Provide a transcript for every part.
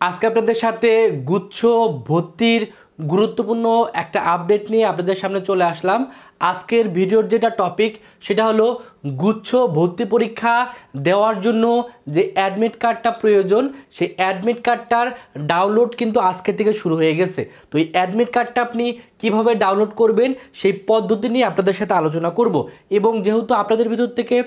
আজকে আপনাদের সাথে গুচ্ছ ভর্তির গুরুত্বপূর্ণ একটা আপডেট নিয়ে আপনাদের সামনে চলে আসলাম। আজকের ভিডিওর যেটা টপিক সেটা হলো গুচ্ছ ভর্তি পরীক্ষা দেওয়ার জন্য যে অ্যাডমিট কার্ডটা প্রয়োজন সেই অ্যাডমিট কার্ডটার ডাউনলোড কিন্তু আজকে থেকে শুরু হয়ে গেছে। তো এই অ্যাডমিট কার্ডটা আপনি কিভাবে ডাউনলোড করবেন সেই পদ্ধতি নিয়ে আপনাদের সাথে আলোচনা করব। এবং যেহেতু আপনাদের ভিতর থেকে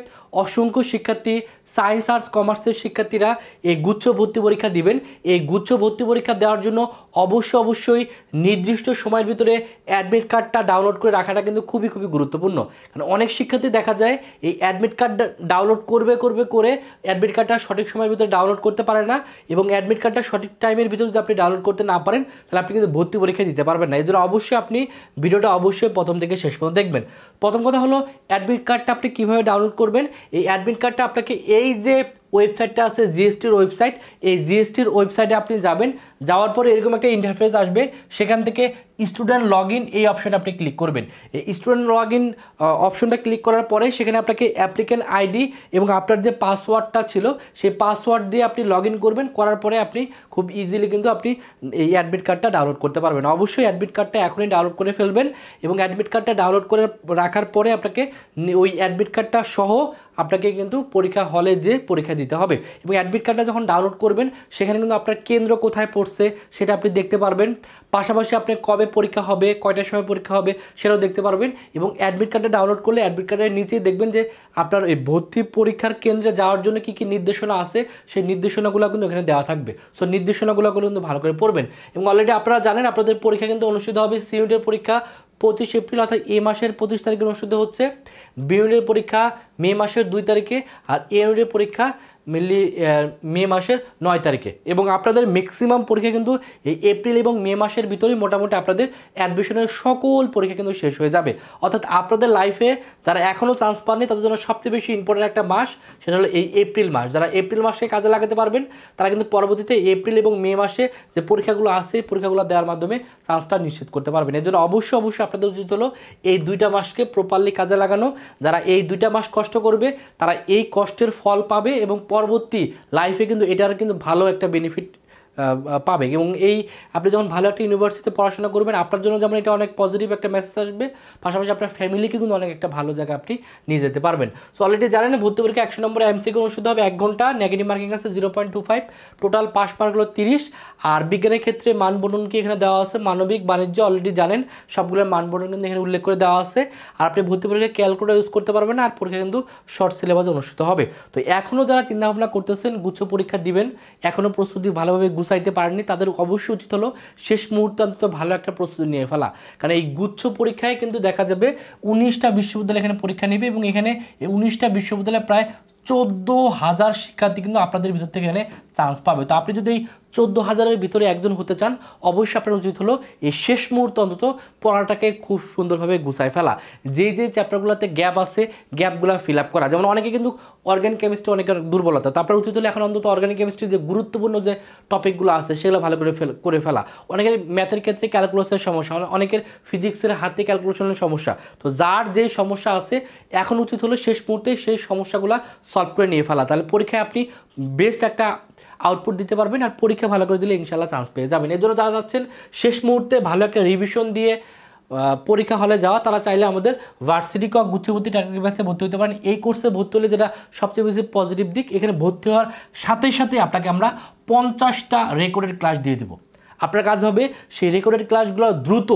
অসংখ্য শিক্ষার্থী সায়েন্স আর্টস কমার্সের শিক্ষার্থীরা এই গুচ্ছ ভর্তি পরীক্ষা দিবেন, এই গুচ্ছ ভর্তি পরীক্ষা দেওয়ার জন্য অবশ্যই নির্দিষ্ট সময়ের ভিতরে অ্যাডমিট কার্ডটা ডাউনলোড করে রাখাটা কিন্তু খুবই গুরুত্বপূর্ণ। কারণ অনেক শিক্ষার্থী দেখা যায় এই অ্যাডমিট কার্ড ডাউনলোড করে অ্যাডমিট কার্ডটা সঠিক সময়ের ভিতরে ডাউনলোড করতে পারে না, এবং অ্যাডমিট কার্ডটা সঠিক টাইমের ভিতরে যদি আপনি ডাউনলোড করতে না পারেন তাহলে আপনি কিন্তু ভর্তি পরীক্ষা দিতে পারবেন না। এই জন্য অবশ্যই আপনি ভিডিওটা প্রথম থেকে শেষ পর্যন্ত দেখবেন। প্রথম কথা হলো অ্যাডমিট কার্ডটা আপনি কীভাবে ডাউনলোড করবেন। এই অ্যাডমিট কার্ডটা আপনাকে এই যে ওয়েবসাইটটা আছে জিএসটির ওয়েবসাইট, এই জিএসটির ওয়েবসাইটে আপনি যাবেন, যাওয়ার পরে এরকম একটা ইন্টারফেস আসবে, সেখান থেকে স্টুডেন্ট লগ ইন এই অপশানে আপনি ক্লিক করবেন। এই স্টুডেন্ট লগ ইন অপশনটা ক্লিক করার পরে সেখানে আপনাকে অ্যাপ্লিক্যান্ট আইডি এবং আপনার যে পাসওয়ার্ডটা ছিল সেই পাসওয়ার্ড দিয়ে আপনি লগ ইন করবেন। করার পরে আপনি খুব ইজিলি কিন্তু আপনি এই অ্যাডমিট কার্ডটা ডাউনলোড করতে পারবেন। অবশ্যই অ্যাডমিট কার্ডটা এখনই ডাউনলোড করে ফেলবেন, এবং অ্যাডমিট কার্ডটা ডাউনলোড করে রাখার পরে আপনাকে ওই অ্যাডমিট কার্ডটা সহ আপনাকে কিন্তু পরীক্ষা হলে যে পরীক্ষা দিতে হবে। এবং অ্যাডমিট কার্ডটা যখন ডাউনলোড করবেন সেখানে কিন্তু আপনার কেন্দ্র কোথায় পড়ছে সেটা আপনি দেখতে পারবেন। পাশাপাশি আপনি কবে পরীক্ষা হবে, কয়টার সময় পরীক্ষা হবে সেটাও দেখতে পারবেন। এবং অ্যাডমিট কার্ডটা ডাউনলোড করলে অ্যাডমিট কার্ডের নিচে দেখবেন যে আপনার এই ভর্তি পরীক্ষার কেন্দ্রে যাওয়ার জন্য কী নির্দেশনা আছে সেই নির্দেশনাগুলো কিন্তু এখানে দেওয়া থাকবে। সো নির্দেশনাগুলো কিন্তু ভালো করে পড়বেন। এবং অলরেডি আপনারা জানেন আপনাদের পরীক্ষা কিন্তু অনুষ্ঠিত হবে। সি ইউনিটের পরীক্ষা 25 এপ্রিল অর্থাৎ এই মাসের 25 তারিখে অনুষ্ঠিত হচ্ছে, বি ইউনিটের পরীক্ষা মে মাসের 2 তারিখে, আর এ ইউনিটের পরীক্ষা মেনলি মে মাসের 9 তারিখে। এবং আপনাদের ম্যাক্সিমাম পরীক্ষা কিন্তু এই এপ্রিল এবং মে মাসের ভিতরেই মোটামুটি আপনাদের অ্যাডমিশনের সকল পরীক্ষা কিন্তু শেষ হয়ে যাবে। অর্থাৎ আপনাদের লাইফে যারা এখনও চান্স পাননি তাদের জন্য সবচেয়ে বেশি ইম্পর্টেন্ট একটা মাস সেটা হলো এই এপ্রিল মাস। যারা এপ্রিল মাসে কাজে লাগাতে পারবেন তারা কিন্তু পরবর্তীতে এপ্রিল এবং মে মাসে যে পরীক্ষাগুলো আছে পরীক্ষাগুলো দেওয়ার মাধ্যমে চান্সটা নিশ্চিত করতে পারবেন। এর জন্য অবশ্যই আপনাদের উচিত হলো এই 2টা মাসকে প্রপারলি কাজে লাগানো। যারা এই 2টা মাস কষ্ট করবে তারা এই কষ্টের ফল পাবে, এবং পরবর্তী লাইফে কিন্তু এটার কিন্তু ভালো একটা বেনিফিট পাবে। এবং এই আপনি যখন ভালো একটা ইউনিভার্সিটিতে পড়াশোনা করবেন আপনার জন্য যেমন এটা অনেক পজিটিভ একটা মেসেজ আসবে, পাশাপাশি আপনার ফ্যামিলিকে কিন্তু অনেক একটা ভালো জায়গায় আপনি নিয়ে যেতে পারবেন। সো অলরেডি জানেন ভর্তি পরীক্ষা 100 নম্বরে এমসিকিউ অনুষ্ঠিত হবে 1 ঘন্টা, নেগেটিভ মার্কিং আছে 0.25, টোটাল পাস মার্ক হলো 30। আর বিজ্ঞানের ক্ষেত্রে মানবন্টন কি এখানে দেওয়া আছে, মানবিক বাণিজ্য অলরেডি জানেন সবগুলোর মানবন্টন কিন্তু এখানে উল্লেখ করে দেওয়া আছে। আর আপনি ভর্তি পরীক্ষায় ক্যালকুলেটর ইউজ করতে পারবেন না, আর পরীক্ষা কিন্তু শর্ট সিলেবাসে অনুষ্ঠিত হবে। তো এখনও যারা চিন্তাভাবনা করতেছেন গুচ্ছ পরীক্ষা দিবেন, এখনও প্রস্তুতি ভালোভাবে গুছাইতে পারেননি, তাদের অবশ্যই উচিত হলো শেষ মুহূর্তে অন্তত ভালো একটা প্রস্তুতি নিয়ে ফেলা। কারণ এই গুচ্ছ পরীক্ষায় কিন্তু দেখা যাবে 19টা বিশ্ববিদ্যালয় এখানে পরীক্ষা নেবে, এবং এখানে 19টা বিশ্ববিদ্যালয়ে প্রায় 14,000 শিক্ষার্থী কিন্তু আপনাদের ভিতর থেকে এখানে চান্স পাবে। তো আপনি যদি এই 14,000-এর ভিতরে একজন হতে চান অবশ্যই আপনার উচিত হলো এই শেষ মুহূর্তে অন্তত পড়াটাকে খুব সুন্দরভাবে গুছায় ফেলা। যেই চ্যাপ্টারগুলোতে গ্যাপ আছে গ্যাপগুলো ফিল আপ করা। যেমন অনেকে কিন্তু অর্গানিক কেমিস্ট্রি অনেকের দুর্বলতা, তো আপনার উচিত হলো এখন অন্তত অর্গানিক কেমিস্ট্রি যে গুরুত্বপূর্ণ যে টপিকগুলো আছে সেগুলো ভালো করে ফেলা। অনেকের ম্যাথের ক্ষেত্রে ক্যালকুলাসের সমস্যা, অনেকের ফিজিক্সের হাতে ক্যালকুলেশনের সমস্যা। তো যার যে সমস্যা আছে এখন উচিত হলো শেষ মুহূর্তে সেই সমস্যাগুলো সলভ করে নিয়ে ফেলা। তাহলে পরীক্ষায় আপনি বেস্ট একটা আউটপুট দিতে পারবেন, আর পরীক্ষা ভালো করে দিলে ইনশাল্লাহ চান্স পেয়ে যাবেন। এর জন্য যারা যাচ্ছেন শেষ মুহূর্তে ভালো একটা রিভিশন দিয়ে পরীক্ষা হলে যাওয়া, তারা চাইলে আমাদের ভার্সিটি ক গুচ্ছভর্তি টার্গেট ব্যাচে ভর্তি হতে পারেন। এই কোর্সে ভর্তি হলে যেটা সবচেয়ে বেশি পজিটিভ দিক, এখানে ভর্তি হওয়ার সাথে আপনাকে আমরা 50টা রেকর্ডেড ক্লাস দিয়ে দেবো। আপনার কাজ হবে সেই রেকর্ডেড ক্লাসগুলো দ্রুত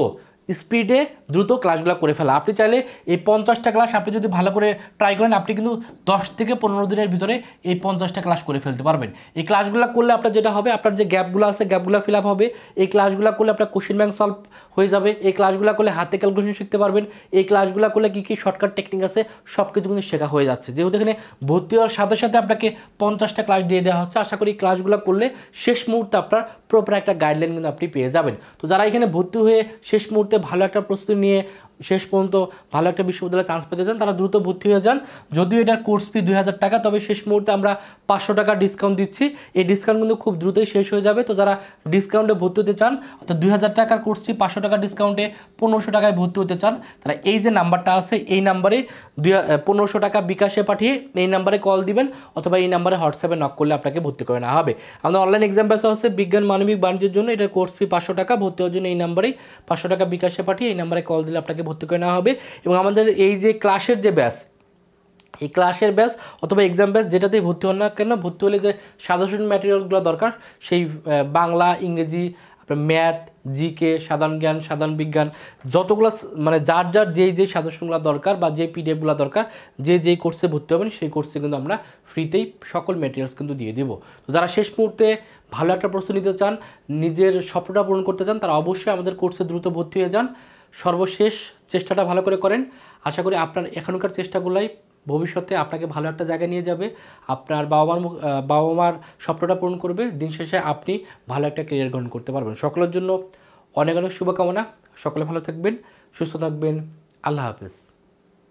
ক্লাসগুলো করে ফেলা। আপনি চাইলে এই 50টা ক্লাস আপনি যদি ভালো করে ট্রাই করেন আপনি কিন্তু 10 থেকে 15 দিনের ভিতরে এই 50টা ক্লাস করে ফেলতে পারবেন। এই ক্লাসগুলো করলে আপনার যেটা হবে, আপনার যে গ্যাপগুলো আছে গ্যাপগুলো ফিল আপ হবে। এই ক্লাসগুলো করলে আপনার কোশ্চেন ব্যাংক সলভ হয়ে যাবে। এই ক্লাসগুলো করলে হাতে ক্যালকুলেশন শিখতে পারবেন। এই ক্লাসগুলো করলে কী শর্টকাট টেকনিক আছে সব কিছু কিন্তু শেখা হয়ে যাচ্ছে। যেহেতু এখানে ভর্তি হওয়ার সাথে আপনাকে 50টা ক্লাস দিয়ে দেওয়া হচ্ছে, আশা করি ক্লাসগুলো করলে শেষ মুহূর্তে আপনার প্রপার একটা গাইডলাইন কিন্তু আপনি পেয়ে যাবেন। তো যারা এখানে ভর্তি হয়ে শেষ মুহূর্তে ভালো একটা প্রস্তুতি নিয়ে শেষ পর্যন্ত ভালো একটা বিশ্ববিদ্যালয়ে চান্স পেতে চান তারা দ্রুত ভর্তি হয়ে যান। যদিও এটার কোর্স ফি 2000 টাকা, তবে শেষ মুহূর্তে আমরা 500 টাকা ডিসকাউন্ট দিচ্ছি। এই ডিসকাউন্ট কিন্তু খুব দ্রুতই শেষ হয়ে যাবে। তো যারা ডিসকাউন্টে ভর্তি হতে চান, অর্থাৎ 2000 টাকার কোর্সটি 500 টাকা ডিসকাউন্টে 1500 টাকায় ভর্তি হতে চান, তারা এই যে নাম্বারটা আছে এই নাম্বারে 1500 টাকা বিকাশে পাঠিয়ে এই নাম্বারে কল দিবেন, অথবা এই নাম্বারে হোয়াটসঅ্যাপে নক করলে আপনাকে ভর্তি করে নেওয়া হবে। আমাদের অনলাইন এক্সাম ব্যাচ আছে বিজ্ঞান মানবিক বাণিজ্যের জন্য, এটা কোর্স ফি 500 টাকা। ভর্তি হওয়ার জন্য এই নাম্বারেই 500 টাকা বিকাশে পাঠিয়ে এই নাম্বারে কল দিলে আপনাকে ভর্তি করে নেওয়া হবে। এবং আমাদের এই যে ক্লাসের যে ব্যাচ, এই ক্লাসের ব্যাচ অথবা এক্সাম ব্যাচ যেটাতেই ভর্তি হন না কেন, ভর্তি হলে যে সাজেশন ম্যাটেরিয়ালগুলো দরকার, সেই বাংলা, ইংরেজি, আপনার ম্যাথ, জিকে, সাধারণ জ্ঞান, সাধারণ বিজ্ঞান, যতগুলো মানে যার যার যেই সাজেশনগুলো দরকার বা যে পিডিএফগুলো দরকার, যেই কোর্সে ভর্তি হবেন সেই কোর্সে কিন্তু আমরা ফ্রিতেই সকল ম্যাটেরিয়ালস কিন্তু দিয়ে দেবো। তো যারা শেষ মুহূর্তে ভালো একটা প্রস্তুতি নিতে চান, নিজের স্বপ্নটা পূরণ করতে চান, তারা অবশ্যই আমাদের কোর্সে দ্রুত ভর্তি হয়ে যান। সর্বশেষ চেষ্টাটা ভালো করে করেন। আশা করি আপনার এখনকার চেষ্টাগুলাই ভবিষ্যতে আপনাকে ভালো একটা জায়গায় নিয়ে যাবে, আপনার বাবা মার স্বপ্নটা পূরণ করবে। দিন শেষে আপনি ভালো একটা ক্যারিয়ার গ্রহণ করতে পারবেন। সকলের জন্য অনেক অনেক শুভকামনা। সকলে ভালো থাকবেন, সুস্থ থাকবেন। আল্লাহ হাফেজ।